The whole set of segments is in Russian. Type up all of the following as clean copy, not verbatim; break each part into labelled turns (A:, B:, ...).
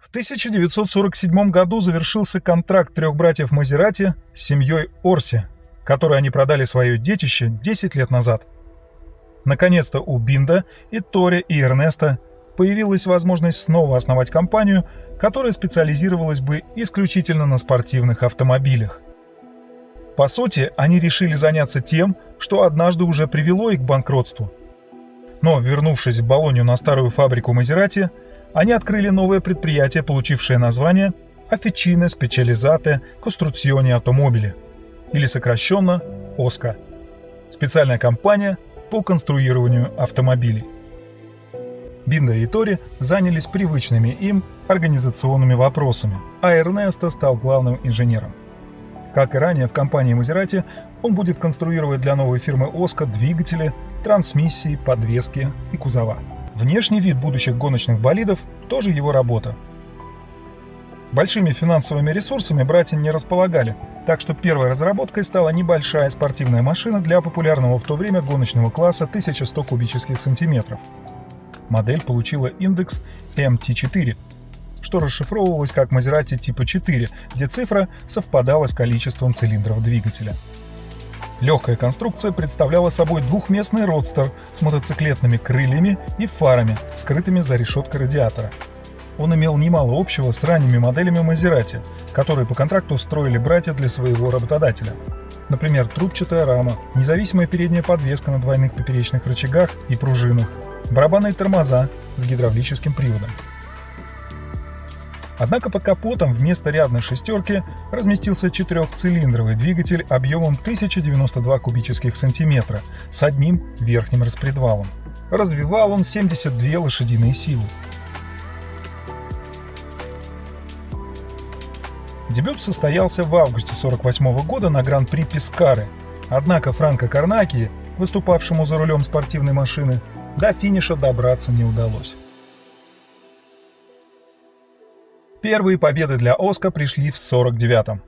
A: В 1947 году завершился контракт трех братьев Мазерати с семьей Орси, которой они продали свое детище 10 лет назад. Наконец-то у Бинда и Тори и Эрнеста появилась возможность снова основать компанию, которая специализировалась бы исключительно на спортивных автомобилях. По сути, они решили заняться тем, что однажды уже привело их к банкротству. Но, вернувшись в Болонью на старую фабрику Мазерати, они открыли новое предприятие, получившее название Officina Specializzate Costruzioni Automobili, или сокращенно ОСКА, специальная компания по конструированию автомобилей. Бинда и Тори занялись привычными им организационными вопросами, а Эрнесто стал главным инженером. Как и ранее в компании Мазерати, он будет конструировать для новой фирмы ОСКА двигатели, трансмиссии, подвески и кузова. Внешний вид будущих гоночных болидов тоже его работа. Большими финансовыми ресурсами братья не располагали, так что первой разработкой стала небольшая спортивная машина для популярного в то время гоночного класса 1100 кубических сантиметров. Модель получила индекс MT4, что расшифровывалось как Мазерати типа 4, где цифра совпадала с количеством цилиндров двигателя. Легкая конструкция представляла собой двухместный родстер с мотоциклетными крыльями и фарами, скрытыми за решеткой радиатора. Он имел немало общего с ранними моделями Мазерати, которые по контракту строили братья для своего работодателя. Например, трубчатая рама, независимая передняя подвеска на двойных поперечных рычагах и пружинах, барабанные тормоза с гидравлическим приводом. Однако под капотом вместо рядной шестерки разместился четырехцилиндровый двигатель объемом 1092 кубических сантиметра с одним верхним распредвалом. Развивал он 72 лошадиные силы. Дебют состоялся в августе 1948 года на Гран-при Пескары, однако Франко Корнакии, выступавшему за рулем спортивной машины, до финиша добраться не удалось. Первые победы для ОСКА пришли в 1949-м.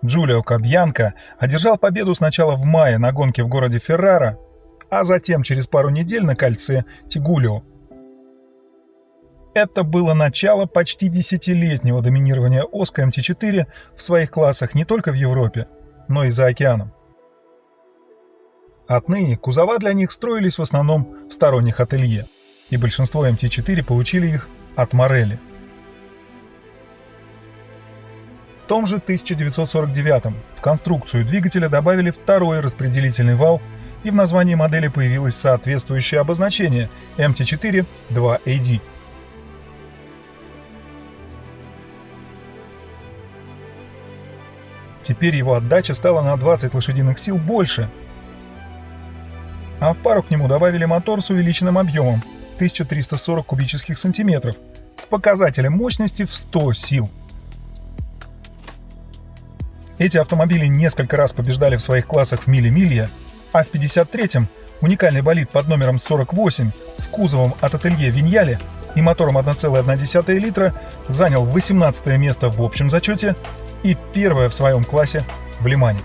A: Джулио Кабьянко одержал победу сначала в мае на гонке в городе Феррара, а затем через пару недель на кольце Тигулио. Это было начало почти десятилетнего доминирования ОСКА МТ-4 в своих классах не только в Европе, но и за океаном. Отныне кузова для них строились в основном в сторонних ателье, и большинство МТ-4 получили их от Морелли. В том же 1949-м в конструкцию двигателя добавили второй распределительный вал, и в названии модели появилось соответствующее обозначение MT4 2AD. Теперь его отдача стала на 20 лошадиных сил больше, а в пару к нему добавили мотор с увеличенным объемом 1340 кубических сантиметров с показателем мощности в 100 сил. Эти автомобили несколько раз побеждали в своих классах в мили-милья, а в 1953-м уникальный болид под номером 48 с кузовом от ателье Виньяли и мотором 1,1 литра занял 18 место в общем зачете и первое в своем классе в Лимане.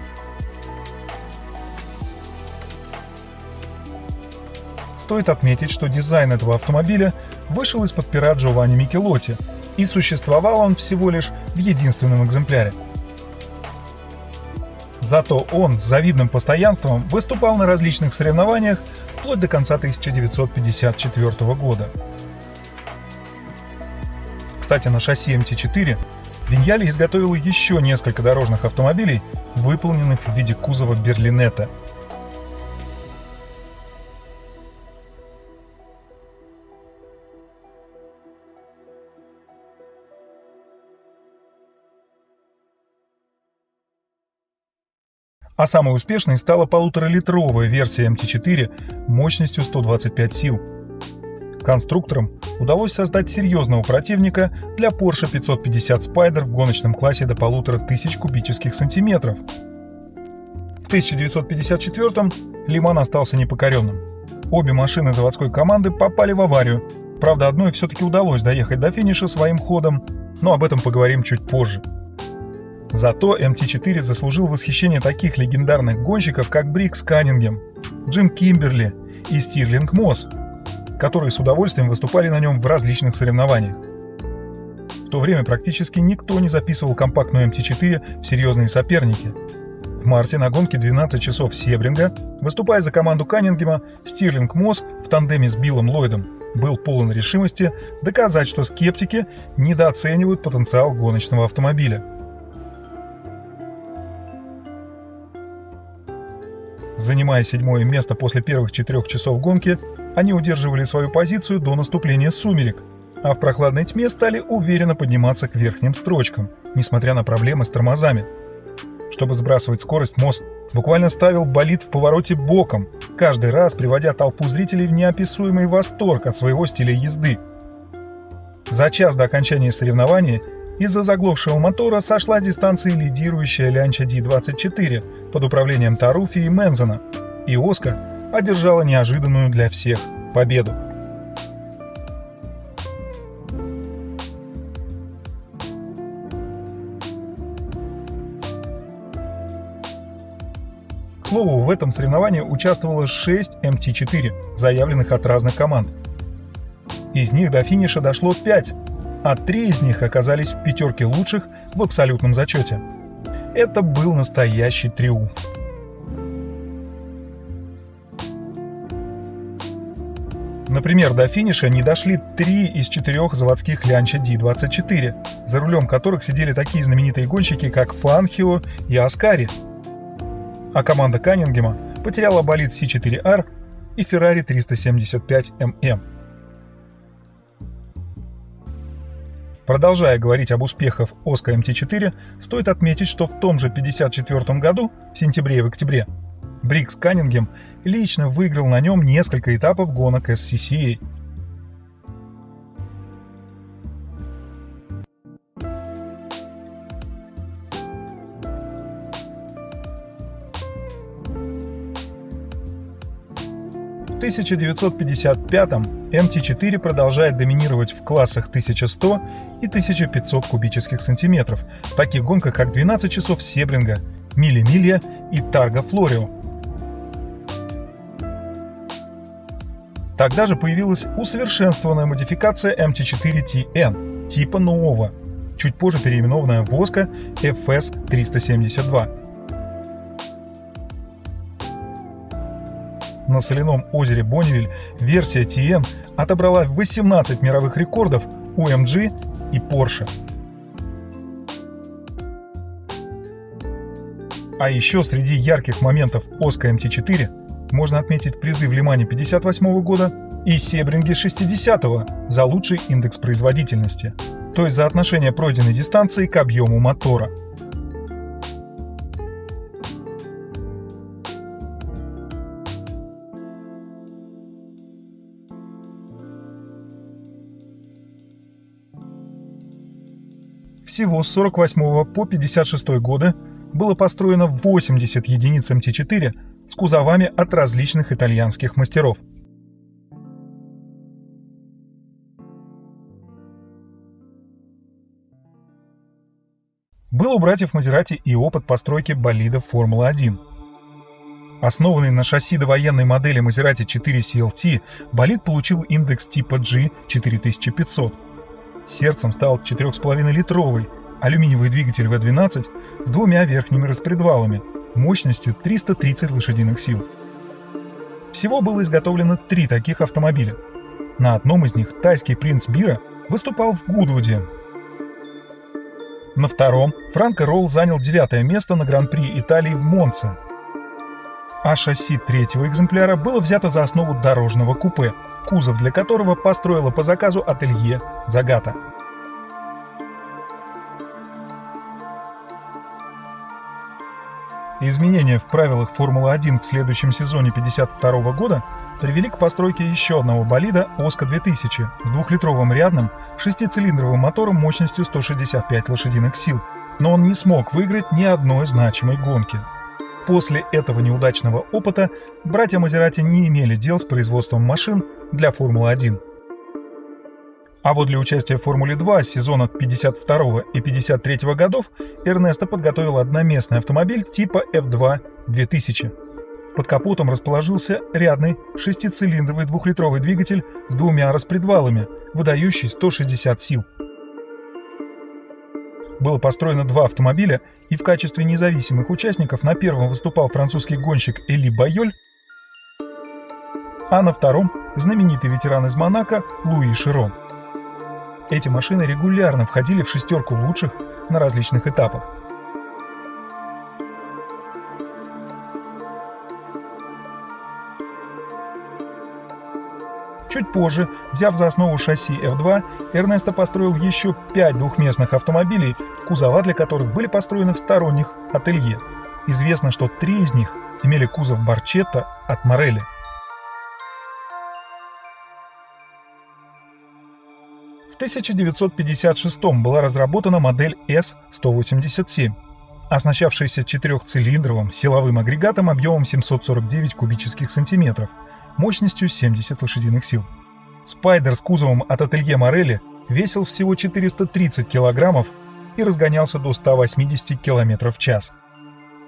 A: Стоит отметить, что дизайн этого автомобиля вышел из-под пера Джованни Микелотти, и существовал он всего лишь в единственном экземпляре. Зато он с завидным постоянством выступал на различных соревнованиях вплоть до конца 1954 года. Кстати, на шасси МТ-4 Виньяли изготовил еще несколько дорожных автомобилей, выполненных в виде кузова Берлинетта. А самой успешной стала 1,5-литровая версия МТ-4 мощностью 125 сил. Конструкторам удалось создать серьезного противника для Porsche 550 Spyder в гоночном классе до 1500 кубических сантиметров. В 1954-м Лиман остался непокоренным. Обе машины заводской команды попали в аварию. Правда, одной все-таки удалось доехать до финиша своим ходом, но об этом поговорим чуть позже. Зато МТ-4 заслужил восхищение таких легендарных гонщиков, как Брикс Каннингем, Джим Кимберли и Стирлинг Мосс, которые с удовольствием выступали на нем в различных соревнованиях. В то время практически никто не записывал компактную МТ-4 в серьезные соперники. В марте на гонке 12 часов Себринга, выступая за команду Каннингема, Стирлинг Мосс в тандеме с Биллом Ллойдом был полон решимости доказать, что скептики недооценивают потенциал гоночного автомобиля. Занимая 7-е место после первых 4 часов гонки, они удерживали свою позицию до наступления сумерек, а в прохладной тьме стали уверенно подниматься к верхним строчкам, несмотря на проблемы с тормозами. Чтобы сбрасывать скорость, Мосс буквально ставил болид в повороте боком, каждый раз приводя толпу зрителей в неописуемый восторг от своего стиля езды. За час до окончания соревнования из-за заглохшего мотора сошла с дистанции лидирующая Lancia D24 под управлением Таруфи и Мензена, и Оска одержала неожиданную для всех победу. К слову, в этом соревновании участвовало 6 МТ-4, заявленных от разных команд. Из них до финиша дошло 5, а 3 из них оказались в пятерке лучших в абсолютном зачете. Это был настоящий триумф. Например, до финиша не дошли 3 из 4 заводских Lancia D24, за рулем которых сидели такие знаменитые гонщики, как Фанхио и Аскари. А команда Каннингема потеряла болид C4R и Ferrari 375mm. Продолжая говорить об успехах Оска МТ-4, стоит отметить, что в том же 1954 году, в сентябре и в октябре, Брикс Каннингем лично выиграл на нем несколько этапов гонок SCCA. В 1955-м МТ-4 продолжает доминировать в классах 1100 и 1500 кубических сантиметров, в таких гонках как 12 часов Себринга, Мили-Милья и Тарго-Флорио. Тогда же появилась усовершенствованная модификация МТ-4TN типа нового, чуть позже переименованная в Оска FS372. На соляном озере Бонневиль версия TN отобрала 18 мировых рекордов у MG и Porsche. А еще среди ярких моментов Оска МТ-4 можно отметить призы в Лимане 1958 года и Себринге 60-го за лучший индекс производительности, то есть за отношение пройденной дистанции к объему мотора. Всего с 48 по 56 годы было построено 80 единиц МТ-4 с кузовами от различных итальянских мастеров. Был у братьев Мазерати и опыт постройки болидов Формулы-1. Основанный на шасси довоенной модели Maserati 4 CLT, болид получил индекс типа G 4500. Сердцем стал 4,5-литровый алюминиевый двигатель V12 с 2 верхними распредвалами мощностью 330 лошадиных сил. Всего было изготовлено 3 таких автомобиля. На одном из них тайский принц Бира выступал в Гудвуде. На втором Франко Ролл занял 9-е место на Гран-при Италии в Монце. А шасси 3-го экземпляра было взято за основу дорожного купе, кузов для которого построила по заказу ателье Загата. Изменения в правилах Формулы-1 в следующем сезоне 1952 года привели к постройке еще одного болида Оска 2000 с 2-литровым рядным 6-цилиндровым мотором мощностью 165 лошадиных сил, но он не смог выиграть ни одной значимой гонки. После этого неудачного опыта братья Мазерати не имели дел с производством машин для Формулы-1. А вот для участия в Формуле-2 сезона 52 и 53 годов Эрнесто подготовил одноместный автомобиль типа F2 2000. Под капотом расположился рядный 6-цилиндровый 2-литровый двигатель с 2 распредвалами, выдающий 160 сил. было построено 2 автомобиля, и в качестве независимых участников на первом выступал французский гонщик Эли Байоль, а на втором – знаменитый ветеран из Монако Луи Широн. Эти машины регулярно входили в 6 лучших на различных этапах. Чуть позже, взяв за основу шасси F2, Эрнесто построил еще 5 двухместных автомобилей, кузова для которых были построены в сторонних ателье. Известно, что 3 из них имели кузов Барчетта от Морелли. В 1956 была разработана модель S187, оснащавшаяся 4-цилиндровым силовым агрегатом объемом 749 кубических сантиметров, мощностью 70 лошадиных сил. Спайдер с кузовом от ателье Морелли весил всего 430 килограммов и разгонялся до 180 км в час.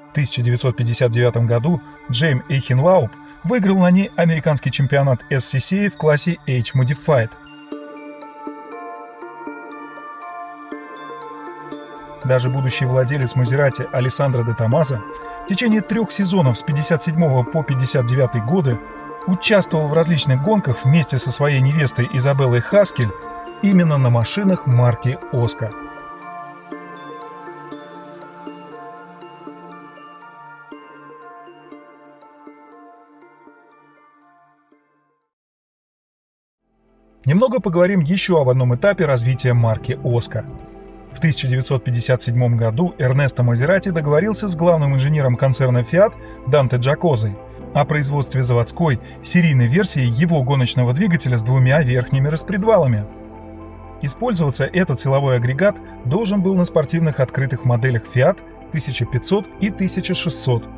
A: В 1959 году Джейм Эйхенлауп выиграл на ней американский чемпионат SCCA в классе H-Modified. Даже будущий владелец Мазерати Алессандро де Томазо в течение 3 сезонов с 57 по 59 годы участвовал в различных гонках вместе со своей невестой Изабеллой Хаскель именно на машинах марки «Оска». Немного поговорим еще об одном этапе развития марки «Оска». В 1957 году Эрнесто Мазерати договорился с главным инженером концерна Fiat Данте Джакозой о производстве заводской серийной версии его гоночного двигателя с 2 верхними распредвалами. Использоваться этот силовой агрегат должен был на спортивных открытых моделях Fiat 1500 и 1600.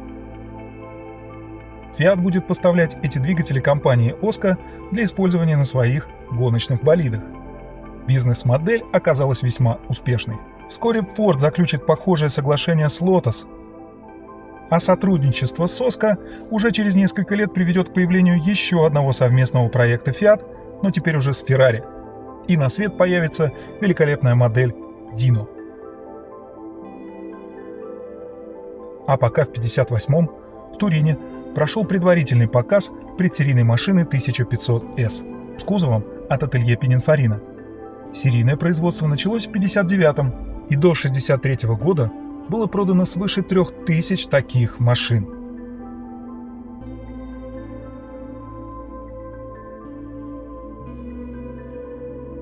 A: Fiat будет поставлять эти двигатели компании Оска для использования на своих гоночных болидах. Бизнес-модель оказалась весьма успешной. Вскоре Ford заключит похожее соглашение с Lotus, а сотрудничество с Оска уже через несколько лет приведет к появлению еще одного совместного проекта Fiat, но теперь уже с Ferrari. И на свет появится великолепная модель Dino. А пока в 1958-м в Турине прошел предварительный показ предсерийной машины 1500S с кузовом от ателье Пининфарино. Серийное производство началось в 1959-м, и до 1963 года было продано свыше 3000 таких машин.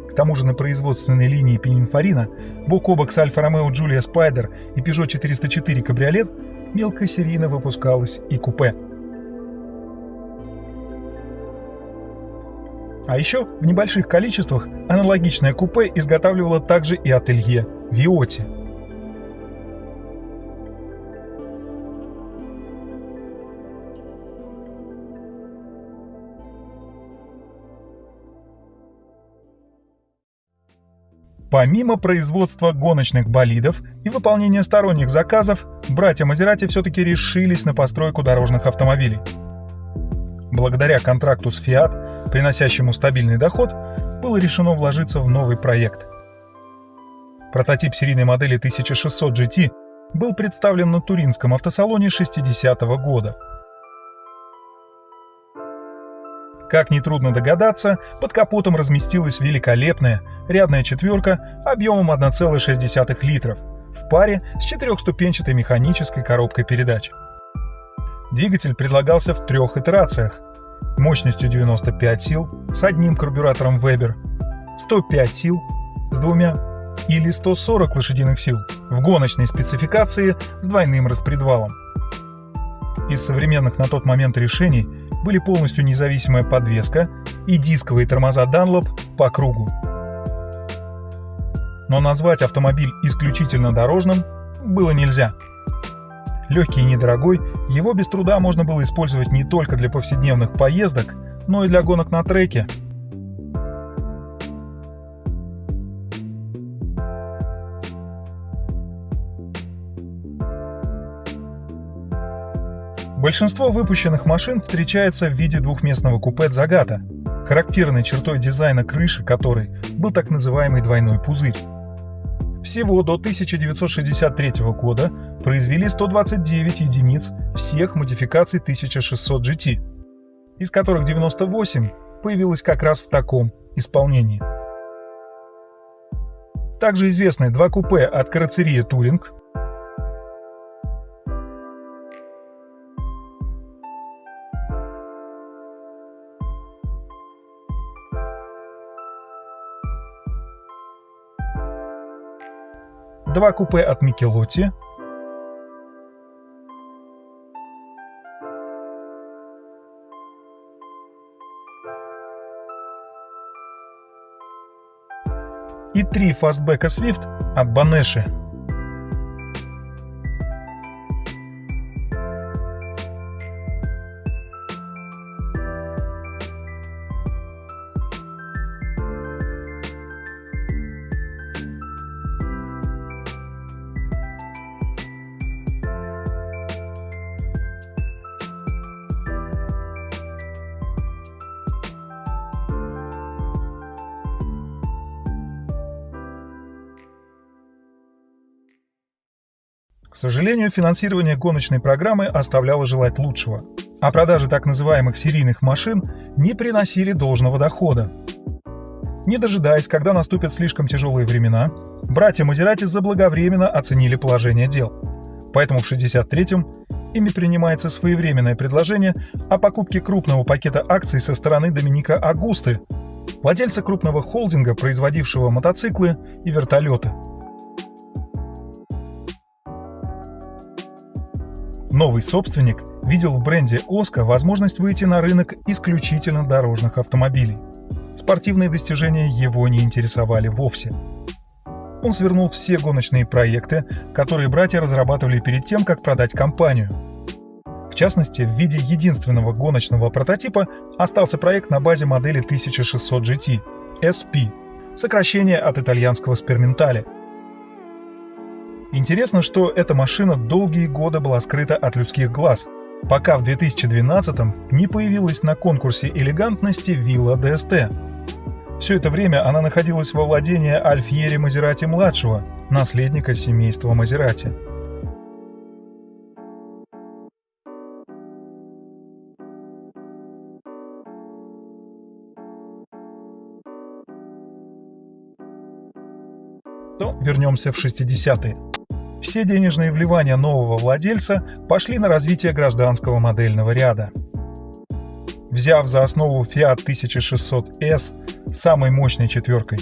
A: К тому же на производственной линии Пининфарино бок о бок с Альфа Ромео Джулия Спайдер и Peugeot 404 Кабриолет мелкосерийно выпускалось и купе. А еще в небольших количествах аналогичное купе изготавливало также и ателье Виоти. Помимо производства гоночных болидов и выполнения сторонних заказов, братья Мазерати все-таки решились на постройку дорожных автомобилей. Благодаря контракту с Fiat, приносящему стабильный доход, было решено вложиться в новый проект. Прототип серийной модели 1600 GT был представлен на Туринском автосалоне 60-го года. Как нетрудно догадаться, под капотом разместилась великолепная рядная четверка объемом 1,6 литров в паре с 4-ступенчатой механической коробкой передач. Двигатель предлагался в 3 итерациях: мощностью 95 сил с одним карбюратором Weber, 105 сил с 2 или 140 лошадиных сил в гоночной спецификации с двойным распредвалом. Из современных на тот момент решений были полностью независимая подвеска и дисковые тормоза Dunlop по кругу. Но назвать автомобиль исключительно дорожным было нельзя. Легкий и недорогой, его без труда можно было использовать не только для повседневных поездок, но и для гонок на треке. Большинство выпущенных машин встречается в виде двухместного купе Zagato, характерной чертой дизайна крыши которой был так называемый двойной пузырь. Всего до 1963 года произвели 129 единиц всех модификаций 1600 GT, из которых 98 появилось как раз в таком исполнении. Также известны два купе от карросерии Touring, два купе от Michelotti, и три фастбека Swift от Baneshи. К сожалению, финансирование гоночной программы оставляло желать лучшего, а продажи так называемых серийных машин не приносили должного дохода. Не дожидаясь, когда наступят слишком тяжелые времена, братья Мазерати заблаговременно оценили положение дел. Поэтому в 1963-м ими принимается своевременное предложение о покупке крупного пакета акций со стороны Доминика Агусты, владельца крупного холдинга, производившего мотоциклы и вертолеты. Новый собственник видел в бренде Osco возможность выйти на рынок исключительно дорожных автомобилей. Спортивные достижения его не интересовали вовсе. Он свернул все гоночные проекты, которые братья разрабатывали перед тем, как продать компанию. В частности, в виде единственного гоночного прототипа остался проект на базе модели 1600 GT SP, сокращение от итальянского Spermentale. Интересно, что эта машина долгие годы была скрыта от людских глаз, пока в 2012-м не появилась на конкурсе элегантности вилла DST. Все это время она находилась во владении Альфьери Мазерати-младшего, наследника семейства Мазерати. То вернемся в 60-е. Все денежные вливания нового владельца пошли на развитие гражданского модельного ряда. Взяв за основу Fiat 1600S самой мощной четверкой,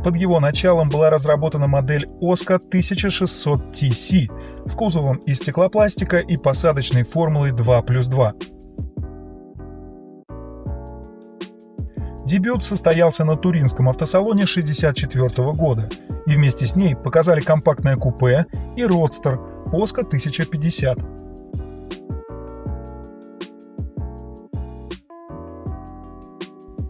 A: под его началом была разработана модель Osco 1600 TC с кузовом из стеклопластика и посадочной формулой 2+2. Дебют состоялся на Туринском автосалоне 1964 года, и вместе с ней показали компактное купе и родстер Osco 1050.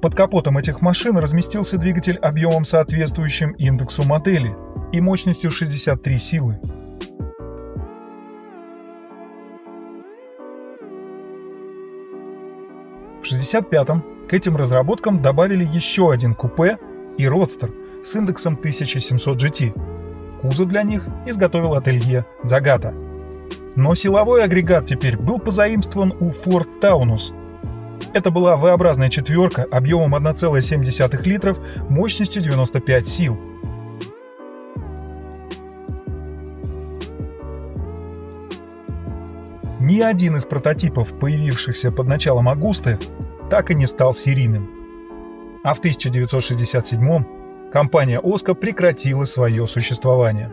A: Под капотом этих машин разместился двигатель объемом, соответствующим индексу модели, и мощностью 63 силы. В 1965-м к этим разработкам добавили еще один купе и родстер с индексом 1700 GT. Кузов для них изготовил ателье Загата. Но силовой агрегат теперь был позаимствован у Ford Taunus. Это была V-образная четверка объемом 1,7 литров, мощностью 95 сил. Ни один из прототипов, появившихся под началом Агусты, так и не стал серийным. А в 1967-м компания Osco прекратила свое существование.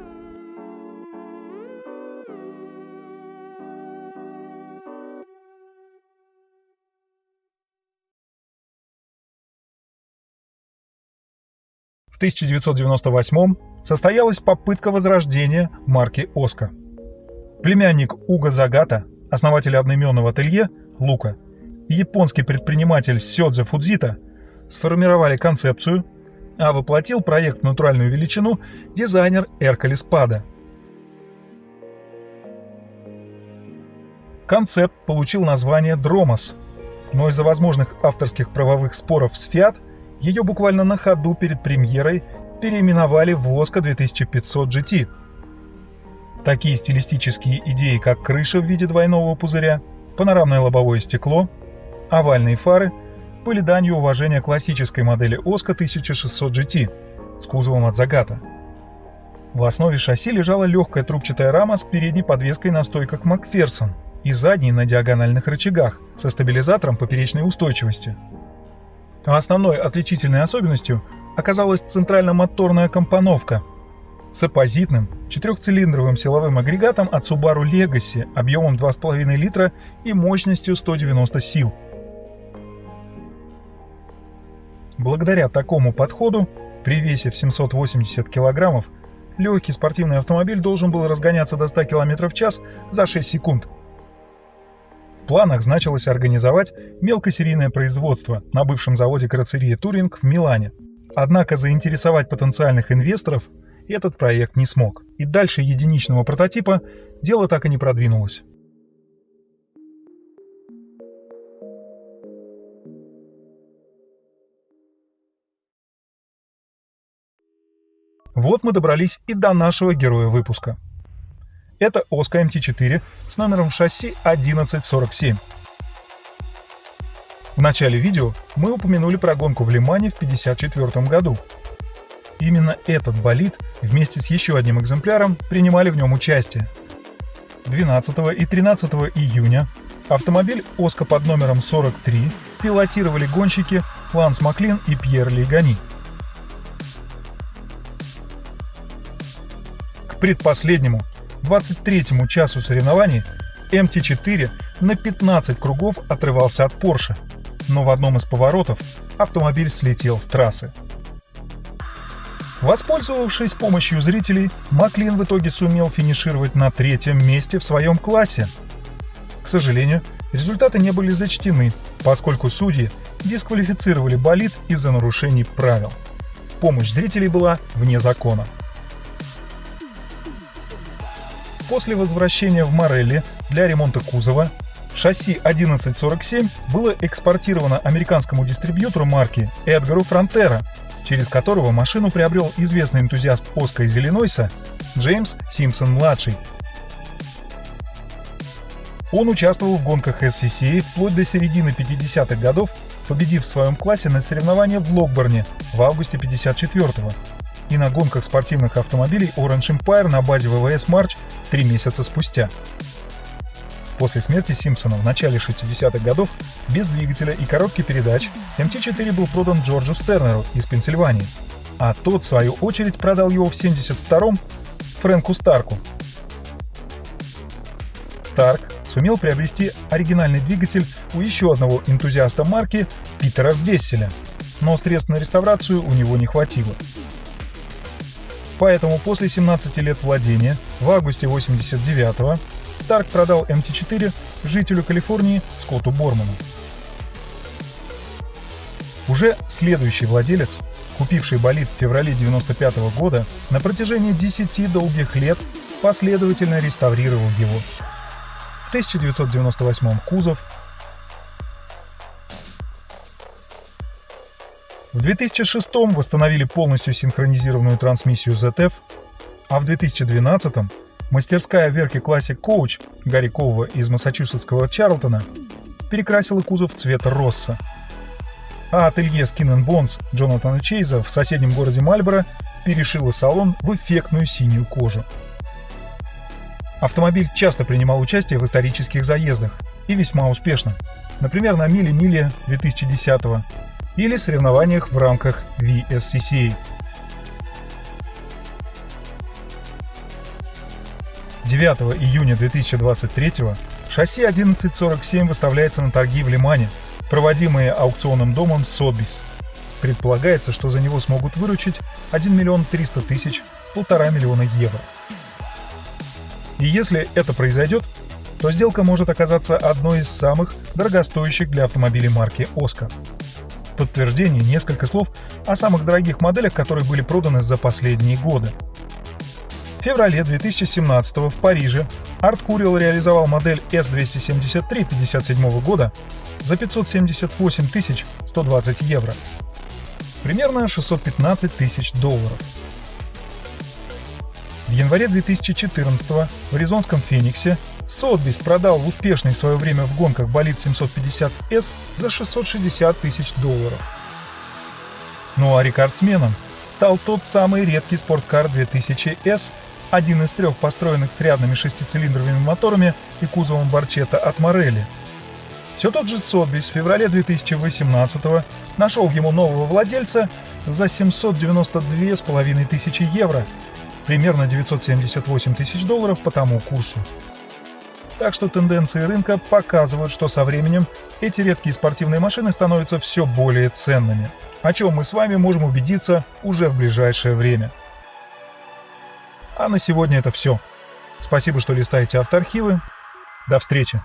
A: В 1998-м состоялась попытка возрождения марки Osco. Племянник Уго Загата, основатель одноименного ателье Лука, и японский предприниматель Сёдзе Фудзита сформировали концепцию, а воплотил проект в натуральную величину дизайнер Эрколе Спада. Концепт получил название Дрomос, но из-за возможных авторских правовых споров с Fiat ее буквально на ходу перед премьерой переименовали в Oscar 2500 GT. Такие стилистические идеи, как крыша в виде двойного пузыря, панорамное лобовое стекло, овальные фары, были данью уважения классической модели Oscar 1600 GT с кузовом от Загата. В основе шасси лежала легкая трубчатая рама с передней подвеской на стойках Макферсон и задней на диагональных рычагах со стабилизатором поперечной устойчивости. Основной отличительной особенностью оказалась центрально-моторная компоновка с оппозитным четырехцилиндровым силовым агрегатом от Subaru Legacy объемом 2,5 литра и мощностью 190 сил. Благодаря такому подходу, при весе в 780 кг, легкий спортивный автомобиль должен был разгоняться до 100 км в час за 6 секунд. В планах значилось организовать мелкосерийное производство на бывшем заводе карросерии Туринг в Милане. Однако заинтересовать потенциальных инвесторов этот проект не смог, и дальше единичного прототипа дело так и не продвинулось. Вот мы добрались и до нашего героя выпуска. Это Oscar MT4 с номером шасси 1147. В начале видео мы упомянули про гонку в Лимане в 1954 году. Именно этот болид вместе с еще одним экземпляром принимали в нем участие. 12 и 13 июня автомобиль Oscar под номером 43 пилотировали гонщики Ланс Маклин и Пьер Лейгани. К предпоследнему, 23-му часу соревнований MT4 на 15 кругов отрывался от Porsche, но в одном из поворотов автомобиль слетел с трассы. Воспользовавшись помощью зрителей, Маклин в итоге сумел финишировать на 3-м месте в своем классе. К сожалению, результаты не были зачтены, поскольку судьи дисквалифицировали болид из-за нарушений правил. Помощь зрителей была вне закона. После возвращения в Морелли для ремонта кузова шасси 1147 было экспортировано американскому дистрибьютору марки Эдгару Фронтера, через которого машину приобрел известный энтузиаст Оска из Иллинойса Джеймс Симпсон-младший. Он участвовал в гонках SCCA вплоть до середины 50-х годов, победив в своем классе на соревнованиях в Локборне в августе 54-го и на гонках спортивных автомобилей Orange Empire на базе ВВС Марч 3 месяца спустя. После смерти Симпсона в начале 60-х годов без двигателя и коробки передач MT4 был продан Джорджу Стернеру из Пенсильвании, а тот, в свою очередь, продал его в 72-м Фрэнку Старку. Старк сумел приобрести оригинальный двигатель у еще одного энтузиаста марки Питера Весселя, но средств на реставрацию у него не хватило. Поэтому после 17 лет владения в августе 89-го Старк продал MT4 жителю Калифорнии Скотту Борману. Уже следующий владелец, купивший болид в феврале 95-го года, на протяжении 10 долгих лет последовательно реставрировал его. В 1998 кузов, в 2006 восстановили полностью синхронизированную трансмиссию ZF, а в 2012 мастерская Верки Classic Coach Гарри Коува из массачусетского Чарлтона перекрасила кузов в цвет росса, а ателье Skin & Bones Джонатана Чейза в соседнем городе Мальборо перешила салон в эффектную синюю кожу. Автомобиль часто принимал участие в исторических заездах и весьма успешно, например, на Миле 2010-го или соревнованиях в рамках VSCCA. 9 июня 2023 шасси 1147 выставляется на торги в Лимане, проводимые аукционным домом Sotheby's. Предполагается, что за него смогут выручить 1 миллион 300 тысяч, 1,5 миллиона евро. И если это произойдет, то сделка может оказаться одной из самых дорогостоящих для автомобилей марки Oscar. В подтверждение несколько слов о самых дорогих моделях, которые были проданы за последние годы. В феврале 2017 в Париже Арт Курил реализовал модель S273 1957 года за 578 120 евро. примерно 615 тысяч долларов. В январе 2014 в аризонском Фениксе Сотбис продал успешный в свое время в гонках болид 750S за 660 тысяч долларов. Ну а рекордсменом стал тот самый редкий спорткар 2000S, один из трех построенных с рядными шестицилиндровыми моторами и кузовом Барчетта от Морелли. Все тот же Сотбис в феврале 2018 нашел ему нового владельца за 792,5 тысячи евро, примерно 978 тысяч долларов по тому курсу. Так что тенденции рынка показывают, что со временем эти редкие спортивные машины становятся все более ценными, о чем мы с вами можем убедиться уже в ближайшее время. А на сегодня это все. Спасибо, что листаете авторхивы. До встречи!